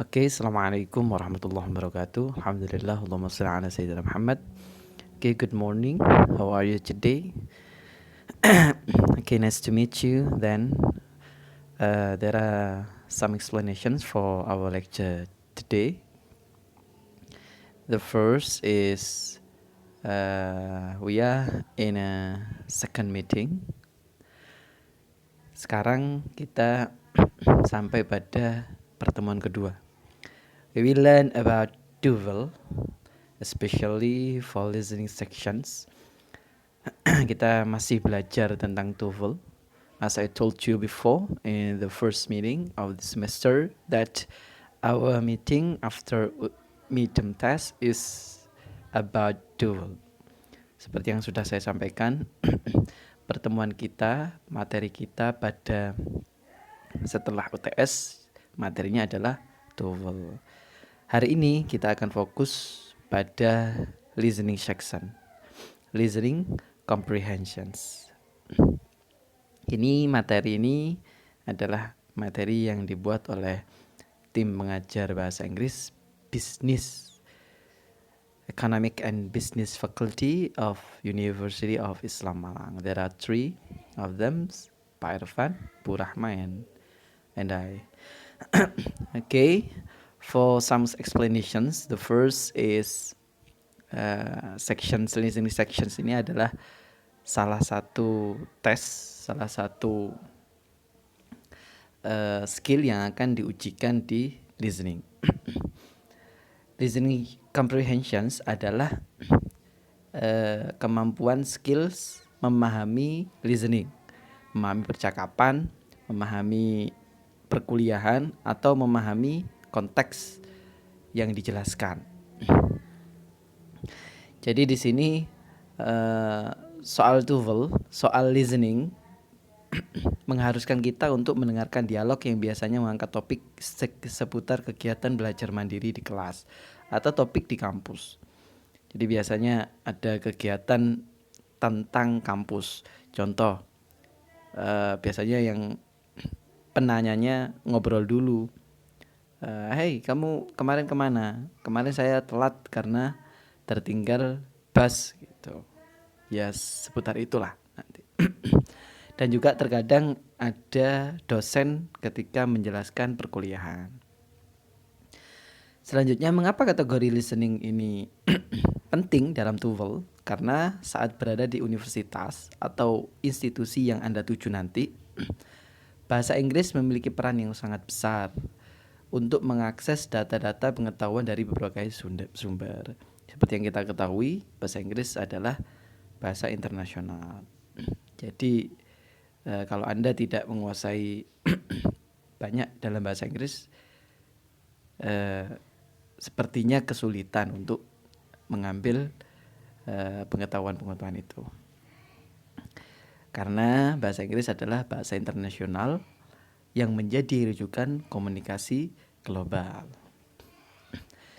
Oke, Assalamualaikum warahmatullahi wabarakatuh. Alhamdulillah, Allahumma shalli ala Sayyidina Muhammad. Okay, good morning. How are you today? Okay, nice to meet you. Then, there are some explanations for our lecture today. The first is we are in a second meeting. Sekarang kita sampai pada pertemuan kedua. We will learn about TOEFL, especially for listening sections. Kita masih belajar tentang TOEFL. As I told you before in the first meeting of the semester that our meeting after midterm test is about TOEFL. Seperti yang sudah saya sampaikan, pertemuan kita, materi kita pada setelah UTS, materinya adalah TOEFL. Hari ini kita akan fokus pada listening section, listening comprehensions. Materi ini adalah materi yang dibuat oleh tim pengajar bahasa Inggris Business Economic and Business Faculty of University of Islam Malang. There are 3 of them, Pak Irfan, Bu Rahma, and I. Okay, for some explanations, the first is listening sections ini adalah salah satu tes, salah satu skill yang akan diujikan di listening. Listening comprehensions adalah kemampuan skills memahami listening, memahami percakapan, memahami perkuliahan, atau memahami konteks yang dijelaskan. Jadi di sini soal TOEFL, soal listening mengharuskan kita untuk mendengarkan dialog yang biasanya mengangkat topik seputar kegiatan belajar mandiri di kelas atau topik di kampus. Jadi biasanya ada kegiatan tentang kampus. Contoh, biasanya yang penanyanya ngobrol dulu. Hey, kamu kemarin kemana? Kemarin saya telat karena tertinggal bus gitu. Ya seputar itulah nanti. Dan juga terkadang ada dosen ketika menjelaskan perkuliahan. Selanjutnya, mengapa kategori listening ini penting dalam TOEFL? Karena saat berada di universitas atau institusi yang Anda tuju nanti, bahasa Inggris memiliki peran yang sangat besar untuk mengakses data-data pengetahuan dari berbagai sumber. Seperti yang kita ketahui, bahasa Inggris adalah bahasa internasional. Jadi kalau Anda tidak menguasai banyak dalam bahasa Inggris, sepertinya kesulitan untuk mengambil pengetahuan-pengetahuan itu. Karena bahasa Inggris adalah bahasa internasional yang menjadi rujukan komunikasi global.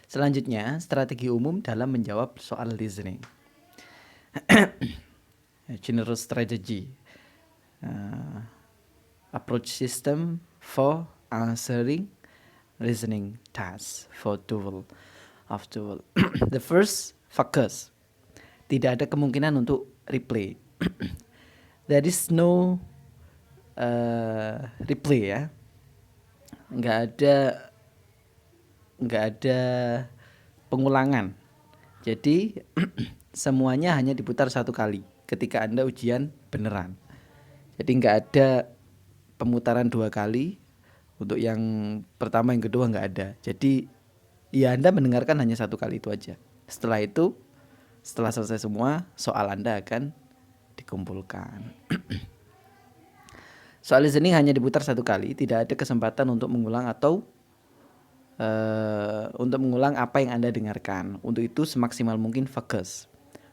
Selanjutnya, strategi umum dalam menjawab soal listening. General strategy, approach system for answering listening tasks for TOEFL. The first, focus. Tidak ada kemungkinan untuk replay. There is no replay ya. Nggak ada pengulangan. Jadi semuanya hanya diputar satu kali ketika Anda ujian beneran. Jadi nggak ada pemutaran 2 kali. Untuk yang pertama, yang kedua nggak ada. Jadi ya Anda mendengarkan hanya 1 kali itu aja. Setelah itu, setelah selesai semua, soal Anda akan dikumpulkan. Soal listening hanya diputar 1 kali, tidak ada kesempatan untuk mengulang atau untuk mengulang apa yang Anda dengarkan. Untuk itu semaksimal mungkin fokus.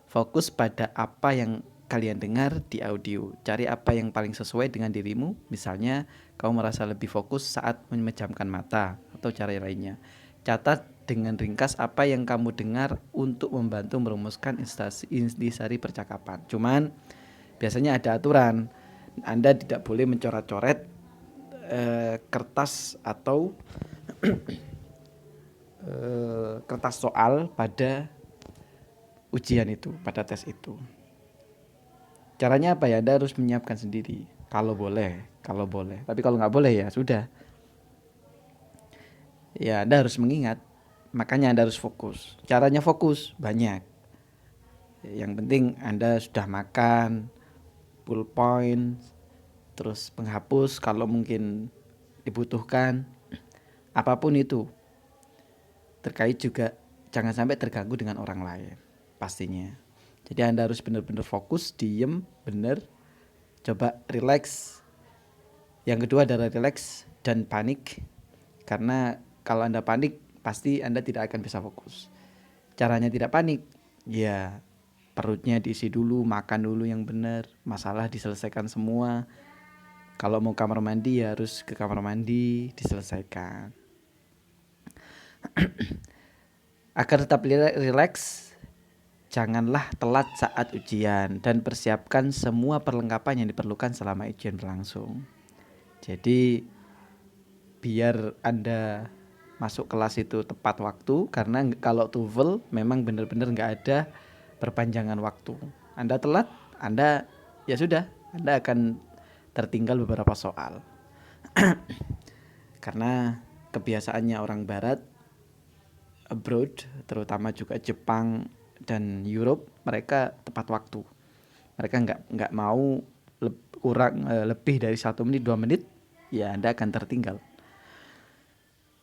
Fokus pada apa yang kalian dengar di audio. Cari apa yang paling sesuai dengan dirimu. Misalnya kamu merasa lebih fokus saat memejamkan mata, atau cara lainnya. Catat dengan ringkas apa yang kamu dengar untuk membantu merumuskan intisari percakapan. Cuman biasanya ada aturan. Anda tidak boleh mencoret-coret kertas atau kertas soal pada ujian itu, pada tes itu. Caranya apa ya? Anda harus menyiapkan sendiri. Kalau boleh. Tapi kalau nggak boleh ya sudah. Ya Anda harus mengingat. Makanya Anda harus fokus. Caranya fokus banyak. Yang penting Anda sudah makan, full point, terus penghapus kalau mungkin dibutuhkan. Apapun itu. Terkait juga jangan sampai terganggu dengan orang lain pastinya. Jadi Anda harus benar-benar fokus, diem, benar. Coba relax. Yang kedua adalah relax dan panik. Karena kalau Anda panik pasti Anda tidak akan bisa fokus. Caranya tidak panik, ya perutnya diisi dulu, makan dulu yang benar, masalah diselesaikan semua. Kalau mau kamar mandi ya harus ke kamar mandi, diselesaikan. Agar tetap rileks, janganlah telat saat ujian dan persiapkan semua perlengkapan yang diperlukan selama ujian berlangsung. Jadi biar Anda masuk kelas itu tepat waktu, karena kalau TOEFL memang benar-benar nggak ada perpanjangan waktu. Anda telat, Anda ya sudah, Anda akan tertinggal beberapa soal. Karena kebiasaannya orang barat, abroad, terutama juga Jepang dan Europe, mereka tepat waktu. Mereka nggak mau lebih dari 1 menit 2 menit, ya Anda akan tertinggal.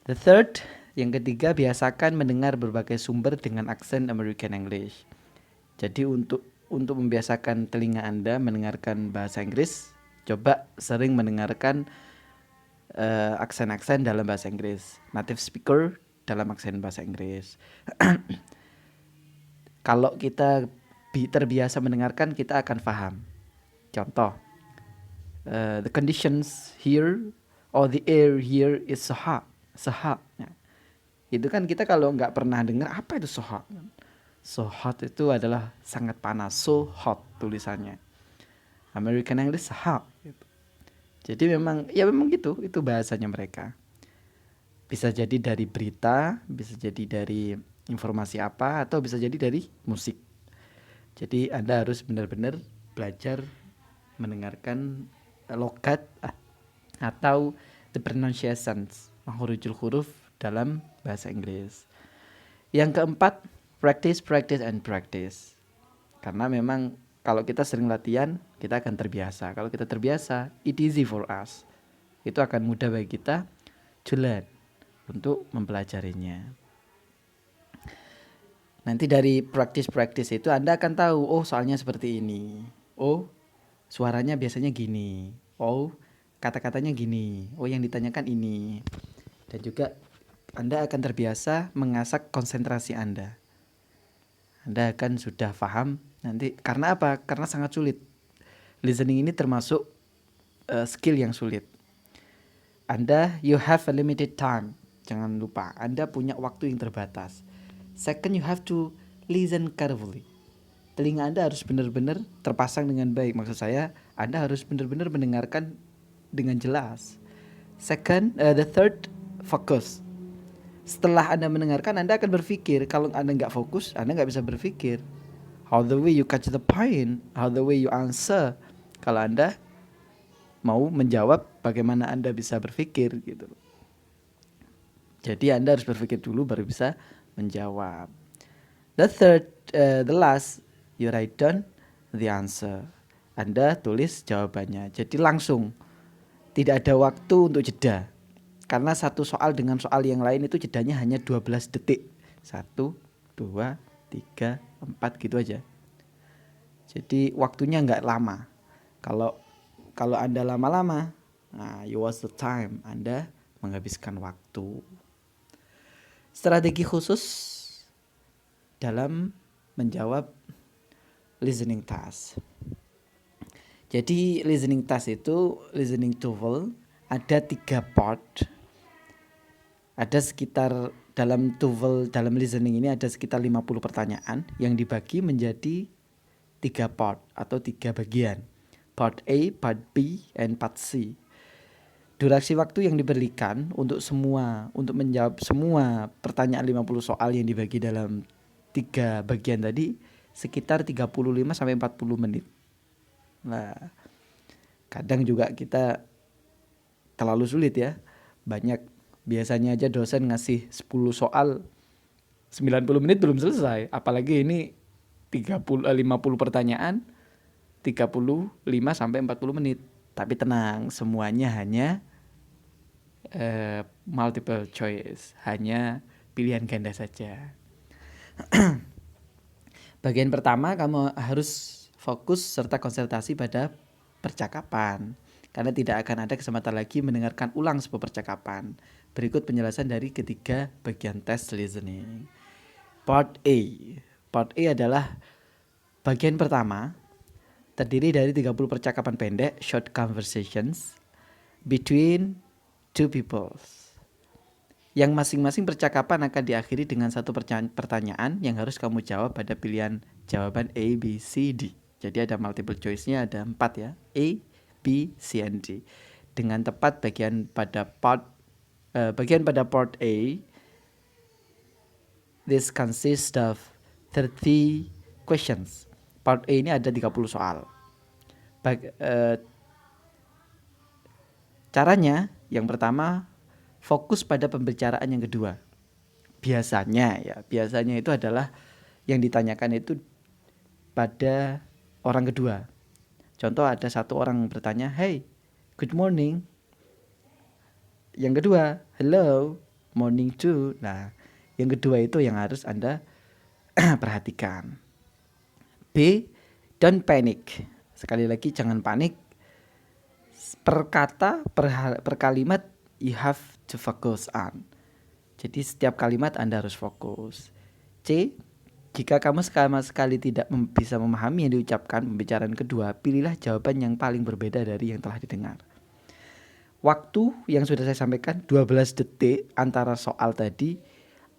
The third, yang ketiga, biasakan mendengar berbagai sumber dengan aksen American English. Jadi untuk membiasakan telinga Anda mendengarkan bahasa Inggris, coba sering mendengarkan aksen-aksen dalam bahasa Inggris, native speaker dalam aksen bahasa Inggris. Kalau kita terbiasa mendengarkan, kita akan paham. Contoh, the conditions here or the air here is so hot. Ya. Itu kan kita kalau nggak pernah dengar, apa itu so hot? So hot itu adalah sangat panas, so hot tulisannya. American English hot. Gitu. Jadi memang gitu, itu bahasanya mereka. Bisa jadi dari berita, bisa jadi dari informasi apa, atau bisa jadi dari musik. Jadi Anda harus benar-benar belajar mendengarkan logat atau the pronunciations, makhrajul huruf dalam bahasa Inggris. Yang keempat, practice and practice. Karena memang kalau kita sering latihan, kita akan terbiasa. Kalau kita terbiasa, it easy for us. Itu akan mudah bagi kita to learn, untuk mempelajarinya. Nanti dari practice itu Anda akan tahu, oh soalnya seperti ini. Oh, suaranya biasanya gini. Oh, kata-katanya gini. Oh, yang ditanyakan ini. Dan juga Anda akan terbiasa mengasah konsentrasi Anda. Anda akan sudah paham nanti. Karena apa? Karena sangat sulit. Listening ini termasuk skill yang sulit. You have a limited time. Jangan lupa, Anda punya waktu yang terbatas. Second, you have to listen carefully. Telinga Anda harus benar-benar terpasang dengan baik. Maksud saya, Anda harus benar-benar mendengarkan dengan jelas. Second, the third, focus. Setelah Anda mendengarkan, Anda akan berpikir. Kalau Anda nggak fokus, Anda nggak bisa berpikir. How the way you catch the point, how the way you answer. Kalau Anda mau menjawab, bagaimana Anda bisa berpikir gitu. Jadi Anda harus berpikir dulu baru bisa menjawab. The third, the last, you write down the answer. Anda tulis jawabannya. Jadi langsung, tidak ada waktu untuk jeda. Karena satu soal dengan soal yang lain itu jedanya hanya 12 detik. 1, 2, 3, 4 gitu aja. Jadi waktunya nggak lama. Kalau Anda lama-lama, you waste the time. Anda menghabiskan waktu. Strategi khusus dalam menjawab listening task. Jadi listening task itu, listening TOEFL ada 3 part. Ada sekitar dalam TOEFL, dalam listening ini ada sekitar 50 pertanyaan yang dibagi menjadi 3 part atau 3 bagian. Part A, Part B, and Part C. Durasi waktu yang diberikan untuk menjawab semua pertanyaan 50 soal yang dibagi dalam 3 bagian tadi sekitar 35 sampai 40 menit. Nah, kadang juga kita terlalu sulit ya. Biasanya aja dosen ngasih 10 soal 90 menit belum selesai, apalagi ini 50 pertanyaan 35 sampai 40 menit. Tapi tenang, semuanya hanya multiple choice, hanya pilihan ganda saja. Bagian pertama kamu harus fokus serta konsentrasi pada percakapan, karena tidak akan ada kesempatan lagi mendengarkan ulang sebuah percakapan. Berikut penjelasan dari ketiga bagian tes listening. Part A. Part A adalah bagian pertama, terdiri dari 30 percakapan pendek, short conversations between two people. Yang masing-masing percakapan akan diakhiri dengan satu pertanyaan yang harus kamu jawab pada pilihan jawaban A, B, C, D. Jadi ada multiple choice-nya, ada 4 ya. A, B, C, and D. Dengan tepat bagian pada part A, this consists of 30 questions. Part A ini ada 30 soal. Caranya, yang pertama, fokus pada pembicaraan yang kedua. Biasanya itu adalah yang ditanyakan itu pada orang kedua. Contoh ada satu orang bertanya, "Hey, good morning." Yang kedua, "Hello, morning too." Nah, yang kedua itu yang harus Anda perhatikan. B, don't panic. Sekali lagi jangan panik. Per kata, per kalimat you have to focus on. Jadi setiap kalimat Anda harus fokus. C, jika kamu sama sekali tidak bisa memahami yang diucapkan pembicaraan kedua, pilihlah jawaban yang paling berbeda dari yang telah didengar. Waktu yang sudah saya sampaikan 12 detik antara soal tadi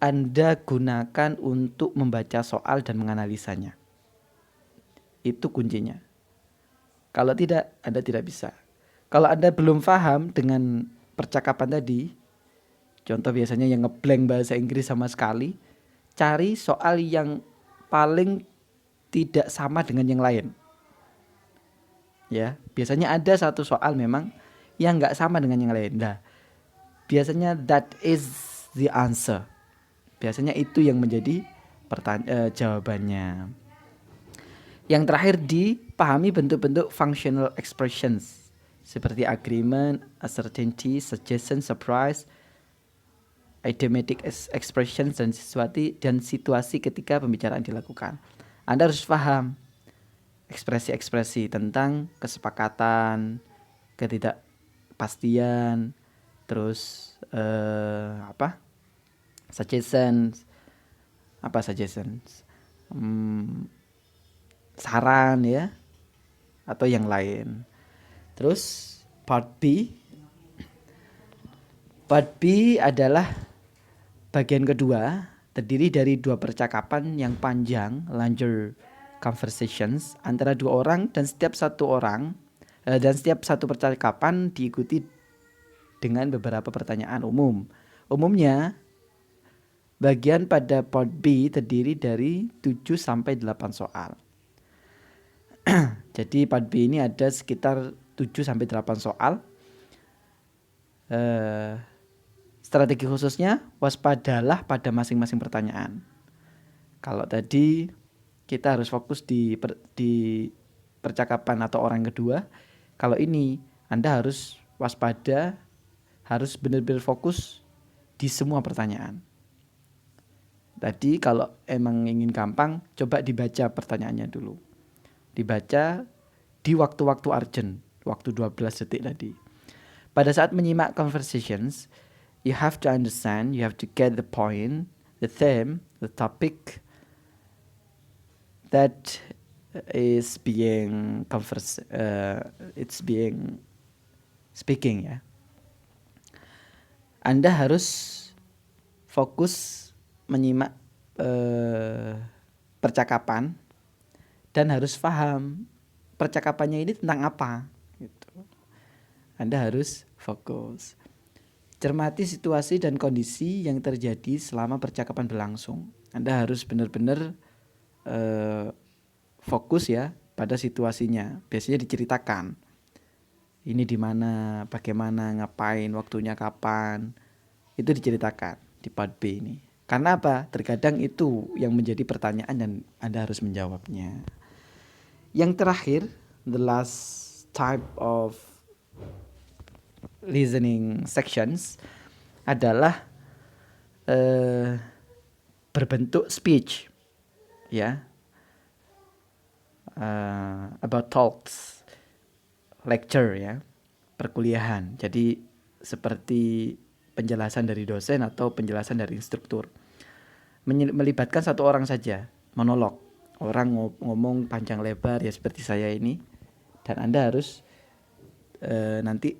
Anda gunakan untuk membaca soal dan menganalisanya. Itu kuncinya. Kalau tidak, Anda tidak bisa. Kalau Anda belum paham dengan percakapan tadi, contoh biasanya yang ngeblank bahasa Inggris sama sekali, cari soal yang paling tidak sama dengan yang lain. Ya, biasanya ada satu soal memang yang nggak sama dengan yang lain. Nah, biasanya that is the answer. Biasanya itu yang menjadi jawabannya. Yang terakhir, dipahami bentuk-bentuk functional expressions seperti agreement, uncertainty, suggestion, surprise, idiomatic expressions dan situasi ketika pembicaraan dilakukan. Anda harus paham ekspresi-ekspresi tentang kesepakatan, ketidakpastian, terus suggestions, saran ya, atau yang lain. Terus part B adalah bagian kedua, terdiri dari 2 percakapan yang panjang, longer conversations antara 2 orang dan setiap satu percakapan diikuti dengan beberapa pertanyaan umum. Umumnya bagian pada part B terdiri dari 7 sampai 8 soal. Jadi part B ini ada sekitar 7 sampai 8 soal. Strategi khususnya, waspadalah pada masing-masing pertanyaan. Kalau tadi kita harus fokus di percakapan atau orang kedua, kalau ini Anda harus waspada, harus benar-benar fokus di semua pertanyaan. Tadi kalau emang ingin gampang, coba dibaca pertanyaannya dulu. Dibaca di waktu-waktu urgent, waktu 12 detik tadi. Pada saat menyimak conversations, you have to understand, you have to get the point, the theme, the topic that is being speaking ya. Anda harus fokus menyimak percakapan dan harus paham percakapannya ini tentang apa gitu. Anda harus fokus. Cermati situasi dan kondisi yang terjadi selama percakapan berlangsung. Anda harus benar-benar fokus ya pada situasinya. Biasanya diceritakan. Ini di mana, bagaimana, ngapain, waktunya kapan. Itu diceritakan di part B ini. Karena apa? Terkadang itu yang menjadi pertanyaan dan Anda harus menjawabnya. Yang terakhir, the last type of listening sections adalah berbentuk speech, ya, about talks, lecture ya, perkuliahan. Jadi seperti penjelasan dari dosen atau penjelasan dari instruktur. Melibatkan satu orang saja, monolog. Orang ngomong panjang lebar ya seperti saya ini, dan Anda harus nanti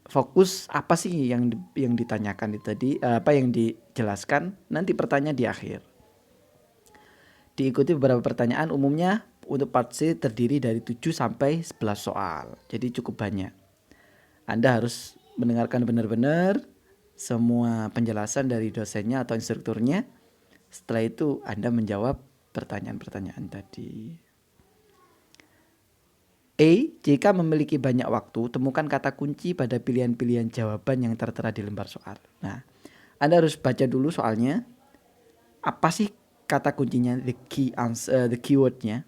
fokus apa sih yang ditanyakan itu tadi, apa yang dijelaskan, nanti pertanyaan di akhir. Diikuti beberapa pertanyaan, umumnya untuk part C terdiri dari 7 sampai 11 soal. Jadi cukup banyak. Anda harus mendengarkan benar-benar semua penjelasan dari dosennya atau instrukturnya. Setelah itu Anda menjawab pertanyaan-pertanyaan tadi. A. Jika memiliki banyak waktu, temukan kata kunci pada pilihan-pilihan jawaban yang tertera di lembar soal. Nah, Anda harus baca dulu soalnya. Apa sih kata kuncinya, the keywordnya?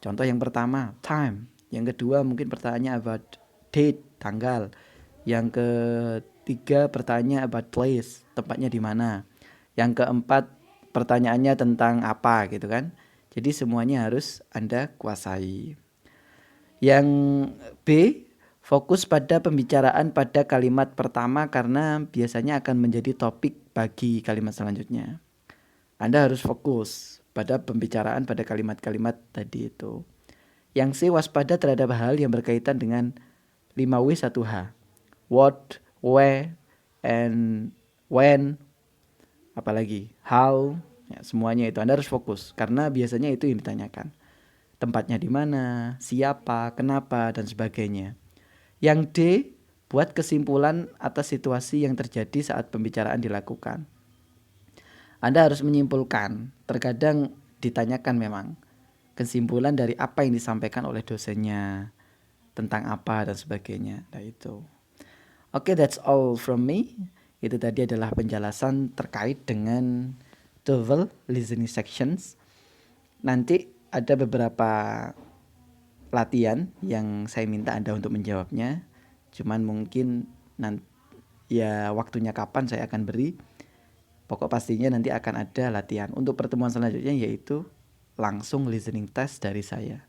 Contoh yang pertama, time. Yang kedua mungkin pertanyaannya about date, tanggal. Yang ketiga pertanyaan about place, tempatnya di mana. Yang keempat pertanyaannya tentang apa gitu kan. Jadi semuanya harus Anda kuasai. Yang B, fokus pada pembicaraan pada kalimat pertama karena biasanya akan menjadi topik bagi kalimat selanjutnya. Anda harus fokus pada pembicaraan pada kalimat-kalimat tadi itu. Yang C, waspada terhadap hal yang berkaitan dengan 5W 1H. What, where, and when, apalagi how, ya, semuanya itu Anda harus fokus karena biasanya itu yang ditanyakan. Tempatnya di mana, siapa, kenapa, dan sebagainya. Yang D, buat kesimpulan atas situasi yang terjadi saat pembicaraan dilakukan. Anda harus menyimpulkan, terkadang ditanyakan memang kesimpulan dari apa yang disampaikan oleh dosennya, tentang apa dan sebagainya. Nah itu. Oke, that's all from me. Itu tadi adalah penjelasan terkait dengan TOEFL listening sections. Nanti ada beberapa latihan yang saya minta Anda untuk menjawabnya. Cuman mungkin nanti ya waktunya kapan saya akan beri. Pokok pastinya nanti akan ada latihan. Untuk pertemuan selanjutnya yaitu langsung listening test dari saya.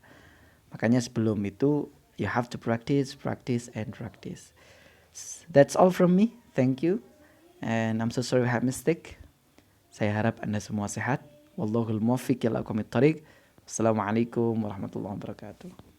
Makanya sebelum itu you have to practice, and practice. That's all from me. Thank you. And I'm so sorry I had mistake. Saya harap Anda semua sehat. Wallahul muwaffiq ila aqwamit thoriq. Assalamualaikum warahmatullahi wabarakatuh.